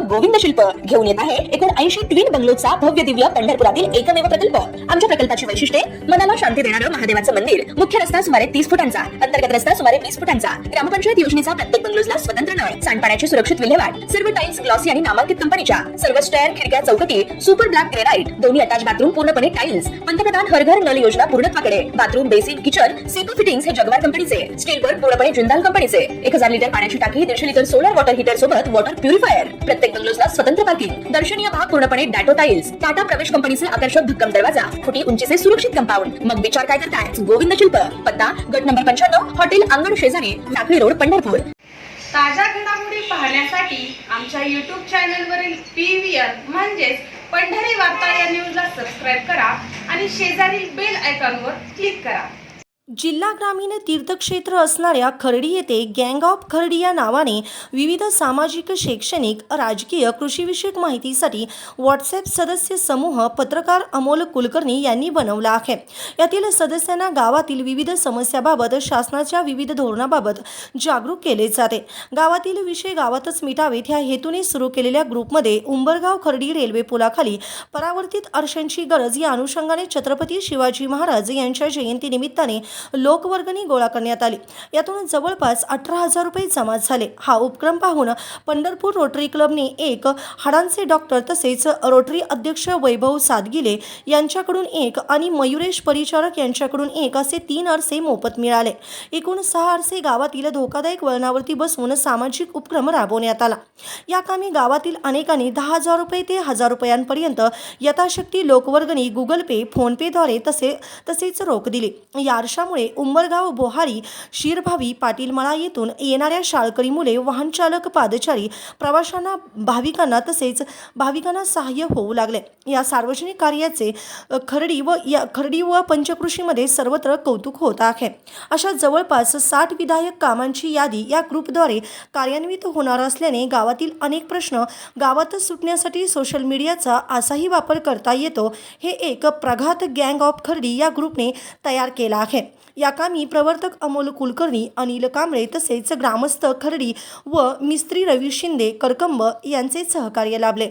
गोविंद शिल्प घेऊन येत आहे एकूण 80 ट्विन बंगलोचा भव्य दिव्य पंढरपुरातील एकमेव प्रकल्प। आमच्या प्रकल्पाची वैशिष्ट्ये मनाला शांती देणारं महादेवाचं मंदिर, मुख्य रस्ता सुमारे 30 फुटांचा, अंतर्गत रस्ता सुमारे 20 फुटांचा, ग्रामपंचायत योजनेचा प्रत्येक बंगलोजला स्वतंत्र नळ, सांडपाण्याची सुरक्षित विल्हेवाट, सर्व टाइल्स ग्लॉसी आणि नामांकित कंपनीच्या, सर्व स्टेअर, खिडक्या, चौकटी सुपर ब्लॅक ग्रेनाइट, दोन्ही अटॅच बाथरूम पूर्णपणे टाइल्स, पंतप्रधान हर घर नल योजना पूर्णत्वाकडे, bathroom, basin, kitchen, CP fittings हे जगवार कंपनीचे, स्टील वर्क पूर्णपणे जिंदाल कंपनीचे, 1000 लिटर पाण्याची टाकी, 150 लिटर सोलर वॉटर हीटर सोबत वॉटर प्युरिफायर, प्रत्येक बंगलोजला स्वतंत्र पार्किंग, दर्शनीय भाग पूर्णपणे डॅटो टाइल्स, टाटा प्रवेश कंपनीचे आकर्षक भक्कम दरवाजा, फुटी उंचीचे सुरक्षित कंपाऊंड। मग विचार काय करताय? गोविंद शिल्प, पत्ता गट नंबर 95, हॉटेल अंगण शेजारी, टाकळी रोड, पंढरपूर। ताज्या घडामोडी पाहण्यासाठी आमच्या YouTube चॅनलवरील PVR म्हणजेच पंढरी वार्ता या न्यूजला सबस्क्राइब करा आणि शेजारील बेल आयकॉनवर क्लिक करा। जिल्हा ग्रामीण तीर्थक्षेत्र असणाऱ्या खर्डी येथे गँग ऑफ खर्डी या नावाने विविध सामाजिक, शैक्षणिक, राजकीय, कृषीविषयक माहितीसाठी व्हॉट्सॲप सदस्य समूह पत्रकार अमोल कुलकर्णी यांनी बनवला आहे। यातील सदस्यांना गावातील विविध समस्याबाबत, शासनाच्या विविध धोरणाबाबत जागरूक केले जाते। गावातील विषय गावातच मिटावेत ह्या हेतूने सुरू केलेल्या ग्रुपमध्ये उंबरगाव खर्डी रेल्वे पुलाखाली परावर्तित आरशांची गरज या अनुषंगाने छत्रपती शिवाजी महाराज यांच्या जयंतीनिमित्ताने लोकवर्गणी गोळा करण्यात आली। यातून जवळपास 18,000 रुपये जमा झाले। हा उपक्रम पाहून पंढरपूर रोटरी क्लबने एक, हाडांचे डॉक्टर तसेच रोटरी अध्यक्ष वैभव सादगिले यांच्याकडून एक आणि मयुरेश परिचारक यांच्याकडून एक असे 3 आरसे मोफत मिळाले। एकूण 6 आरसे गावातील धोकादायक वळणावरती बसवून सामाजिक उपक्रम राबवण्यात आला। या कामी गावातील अनेकांनी 10,000 रुपये ते 1,000 रुपयांपर्यंत यथाशक्ती लोकवर्गणी गुगल पे, फोन पेद्वारे तसेच रोख दिली। या आरशामुळे उंबरगाव, बोहारी, शिरभावी, पाटीलमळा येथून येणाऱ्या शाळकरी मुले, वाहन चालक, पादचारी, प्रवाशांना, भाविकांना सहाय्य होऊ लागले। या सार्वजनिक कार्याचे खर्डी व पंचकृषीमध्ये सर्वत्र कौतुक होत आहे। अशा जवळपास 60 विधायक कामांची यादी या ग्रुपद्वारे कार्यान्वित होणार असल्याने गावातील अनेक प्रश्न गावातच सुटण्यासाठी सोशल मीडियाचा असाही वापर करता येतो। हे एक प्रघात गँग ऑफ खर्डी या ग्रुपने तयार केला आहे। या कामी प्रवर्तक अमोल कुलकर्णी, अनिल कांबळे तसेच ग्रामस्थ खर्डी व मिस्त्री रवी शिंदे, करकंब यांचे सहकार्य लाभले।